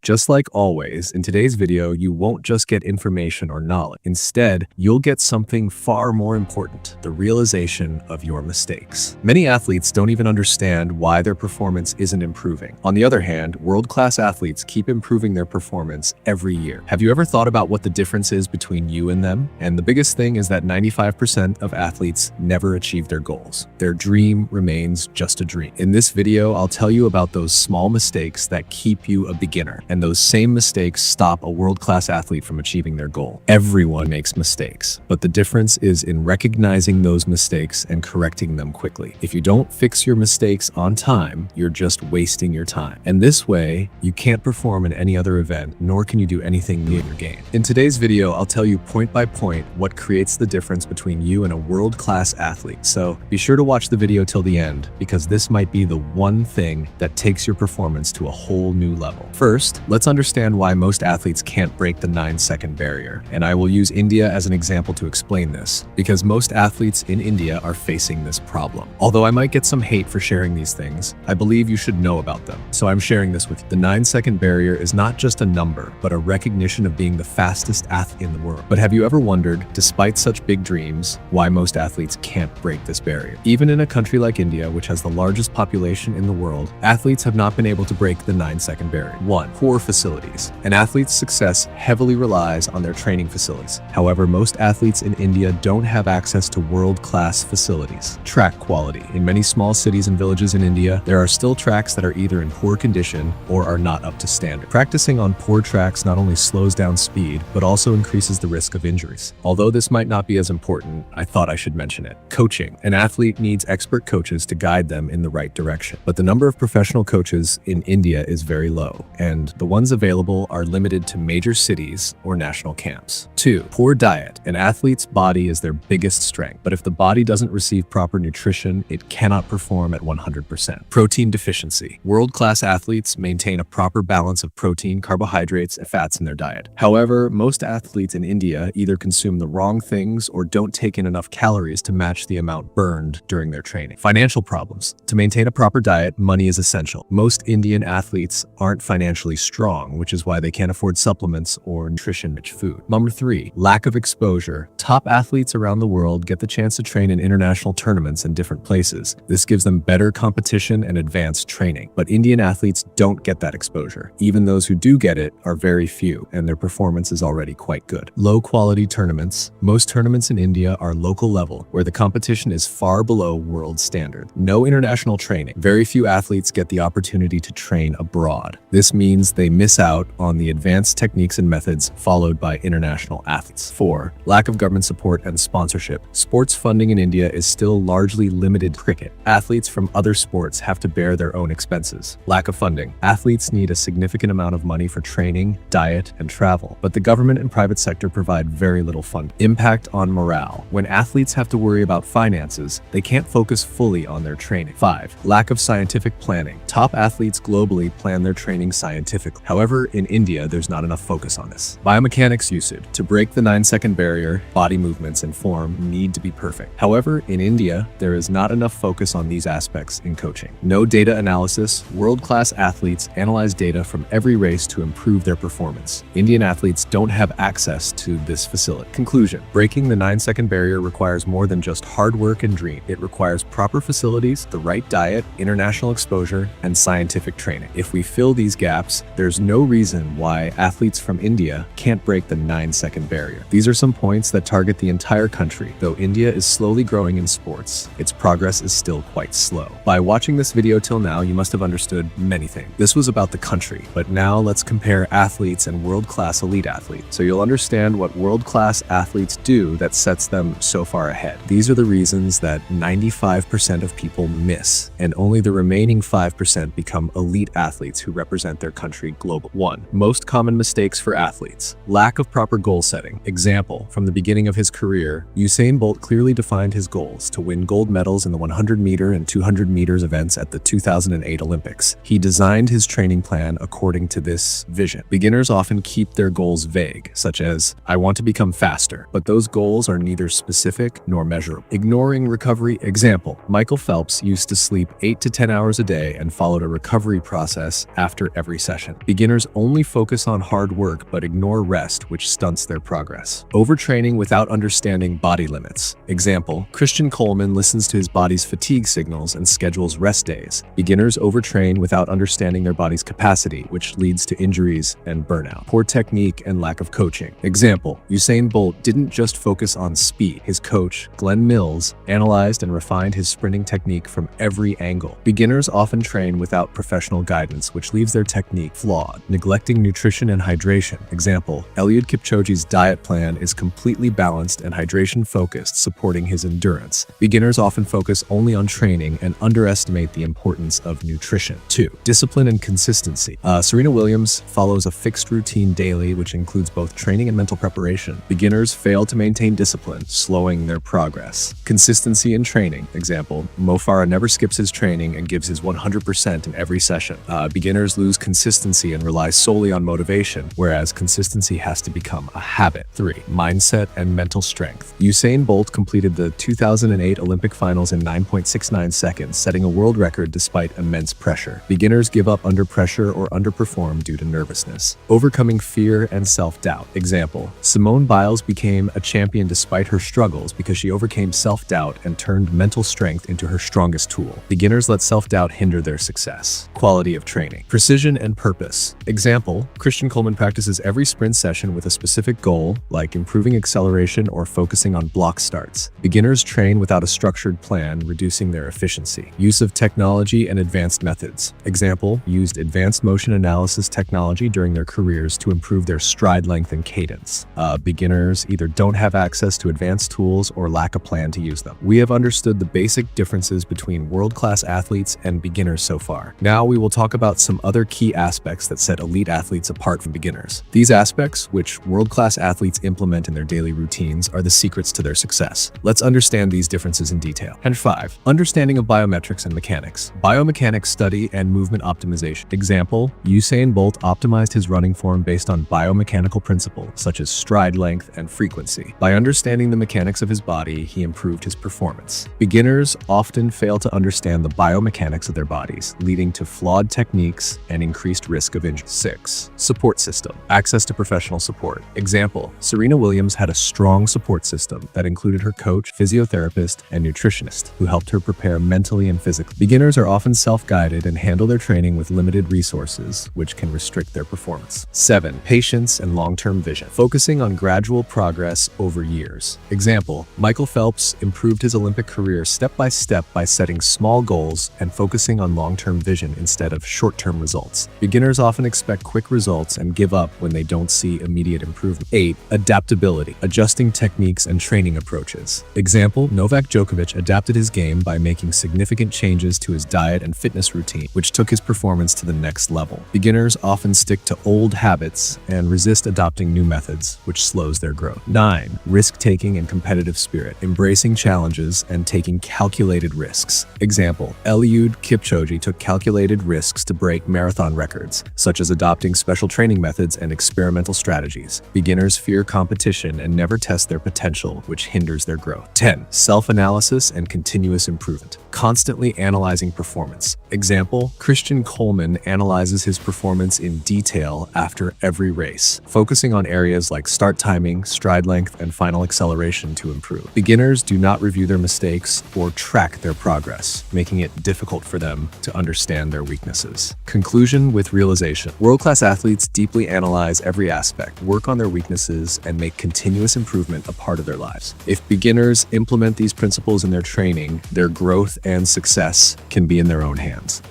Just like always, in today's video, you won't just get information or knowledge. Instead, you'll get something far more important, the realization of your mistakes. Many athletes don't even understand why their performance isn't improving. On the other hand, world-class athletes keep improving their performance every year. Have you ever thought about what the difference is between you and them? And the biggest thing is that 95% of athletes never achieve their goals. Their dream remains just a dream. In this video, I'll tell you about those small mistakes that keep you a beginner. And those same mistakes stop a world-class athlete from achieving their goal. Everyone makes mistakes, but the difference is in recognizing those mistakes and correcting them quickly. If you don't fix your mistakes on time, you're just wasting your time. And this way, you can't perform in any other event, nor can you do anything new in your game. In today's video, I'll tell you point by point what creates the difference between you and a world-class athlete. So be sure to watch the video till the end, because this might be the one thing that takes your performance to a whole new level. First, let's understand why most athletes can't break the 9-second barrier. And I will use India as an example to explain this, because most athletes in India are facing this problem. Although I might get some hate for sharing these things, I believe you should know about them. So I'm sharing this with you. The 9-second barrier is not just a number, but a recognition of being the fastest athlete in the world. But have you ever wondered, despite such big dreams, why most athletes can't break this barrier? Even in a country like India, which has the largest population in the world, athletes have not been able to break the 9-second barrier. 1. Poor facilities. An athlete's success heavily relies on their training facilities. However, most athletes in India don't have access to world-class facilities. Track quality. In many small cities and villages in India, there are still tracks that are either in poor condition or are not up to standard. Practicing on poor tracks not only slows down speed, but also increases the risk of injuries. Although this might not be as important, I thought I should mention it. Coaching. An athlete needs expert coaches to guide them in the right direction. But the number of professional coaches in India is very low, and the ones available are limited to major cities or national camps. 2. Poor diet. An athlete's body is their biggest strength, but if the body doesn't receive proper nutrition, it cannot perform at 100%. Protein deficiency. World-class athletes maintain a proper balance of protein, carbohydrates, and fats in their diet. However, most athletes in India either consume the wrong things or don't take in enough calories to match the amount burned during their training. Financial problems. To maintain a proper diet, money is essential. Most Indian athletes aren't financially strong, which is why they can't afford supplements or nutrition-rich food. Number 3, lack of exposure. Top athletes around the world get the chance to train in international tournaments in different places. This gives them better competition and advanced training. But Indian athletes don't get that exposure. Even those who do get it are very few, and their performance is already quite good. Low-quality tournaments. Most tournaments in India are local level, where the competition is far below world standard. No international training. Very few athletes get the opportunity to train abroad. This means they miss out on the advanced techniques and methods followed by international athletes. 4. Lack of government support and sponsorship. Sports funding in India is still largely limited to cricket. Athletes from other sports have to bear their own expenses. Lack of funding. Athletes need a significant amount of money for training, diet, and travel, but the government and private sector provide very little funding. Impact on morale. When athletes have to worry about finances, they can't focus fully on their training. 5. Lack of scientific planning. Top athletes globally plan their training scientifically. However, in India, there's not enough focus on this. Biomechanics usage. To break the 9-second barrier, body movements and form need to be perfect. However, in India, there is not enough focus on these aspects in coaching. No data analysis. World-class athletes analyze data from every race to improve their performance. Indian athletes don't have access to this facility. Conclusion. Breaking the 9-second barrier requires more than just hard work and dream. It requires proper facilities, the right diet, international exposure, and scientific training. If we fill these gaps, there's no reason why athletes from India can't break the 9-second barrier. These are some points that target the entire country. Though India is slowly growing in sports, its progress is still quite slow. By watching this video till now, you must have understood many things. This was about the country, but now let's compare athletes and world-class elite athletes, so you'll understand what world-class athletes do that sets them so far ahead. These are the reasons that 95% of people miss, and only the remaining 5% become elite athletes who represent their country globally. 1. Most common mistakes for athletes. Lack of proper goal setting. Example, from the beginning of his career, Usain Bolt clearly defined his goals to win gold medals in the 100-meter and 200 meters events at the 2008 Olympics. He designed his training plan according to this vision. Beginners often keep their goals vague, such as, I want to become faster, but those goals are neither specific nor measurable. Ignoring recovery. Example, Michael Phelps used to sleep 8 to 10 hours a day and followed a recovery process after every session. nutrition. Beginners only focus on hard work but ignore rest, which stunts their progress. Overtraining without understanding body limits. Example, Christian Coleman listens to his body's fatigue signals and schedules rest days. Beginners overtrain without understanding their body's capacity, which leads to injuries and burnout. Poor technique and lack of coaching. Example, Usain Bolt didn't just focus on speed. His coach, Glenn Mills, analyzed and refined his sprinting technique from every angle. Beginners often train without professional guidance, which leaves their technique flawed. Neglecting nutrition and hydration. Example, Eliud Kipchoge's diet plan is completely balanced and hydration-focused, supporting his endurance. Beginners often focus only on training and underestimate the importance of nutrition. 2. Discipline and consistency. Serena Williams follows a fixed routine daily, which includes both training and mental preparation. Beginners fail to maintain discipline, slowing their progress. Consistency in training. Example, Mo Farah never skips his training and gives his 100% in every session. Beginners lose consistency and rely solely on motivation, whereas consistency has to become a habit. 3. Mindset and mental strength. Usain Bolt completed the 2008 Olympic finals in 9.69 seconds, setting a world record despite immense pressure. Beginners give up under pressure or underperform due to nervousness. Overcoming fear and self-doubt. Example, Simone Biles became a champion despite her struggles because she overcame self-doubt and turned mental strength into her strongest tool. Beginners let self-doubt hinder their success. Quality of training. Precision and purpose. Example, Christian Coleman practices every sprint session with a specific goal, like improving acceleration or focusing on block starts. Beginners train without a structured plan, reducing their efficiency. Use of technology and advanced methods. Example, used advanced motion analysis technology during their careers to improve their stride length and cadence. Beginners either don't have access to advanced tools or lack a plan to use them. We have understood the basic differences between world-class athletes and beginners so far. Now we will talk about some other key aspects that set elite athletes apart from beginners. These aspects, which world-class athletes implement in their daily routines, are the secrets to their success. Let's understand these differences in detail. And 5. Understanding of biometrics and mechanics. Biomechanics study and movement optimization. Example, Usain Bolt optimized his running form based on biomechanical principles such as stride length and frequency. By understanding the mechanics of his body, he improved his performance. Beginners often fail to understand the biomechanics of their bodies, leading to flawed techniques and increased risk of injury. 6. Support system. Access to professional support. Example, Serena Williams had a strong support system that included her coach, physiotherapist, and nutritionist, who helped her prepare mentally and physically. Beginners are often self-guided and handle their training with limited resources, which can restrict their performance. 7. Patience and long-term vision. Focusing on gradual progress over years. Example, Michael Phelps improved his Olympic career step by step by setting small goals and focusing on long-term vision instead of short-term results. Beginners often expect quick results and give up when they don't see immediate improvement. 8. Adaptability. Adjusting techniques and training approaches. Example, Novak Djokovic adapted his game by making significant changes to his diet and fitness routine, which took his performance to the next level. Beginners often stick to old habits and resist adopting new methods, which slows their growth. 9. Risk-taking and competitive spirit. Embracing challenges and taking calculated risks. Example, Eliud Kipchoge took calculated risks to break marathon records, such as adopting special training methods and experimental strategies. Beginners fear competition and never test their potential, which hinders their growth. 10. Self-analysis and continuous improvement. Constantly analyzing performance. Example, Christian Coleman analyzes his performance in detail after every race, focusing on areas like start timing, stride length, and final acceleration to improve. Beginners do not review their mistakes or track their progress, making it difficult for them to understand their weaknesses. Conclusion with realization. World-class athletes deeply analyze every aspect, work on their weaknesses, and make continuous improvement a part of their lives. If beginners implement these principles in their training, their growth and success can be in their own hands.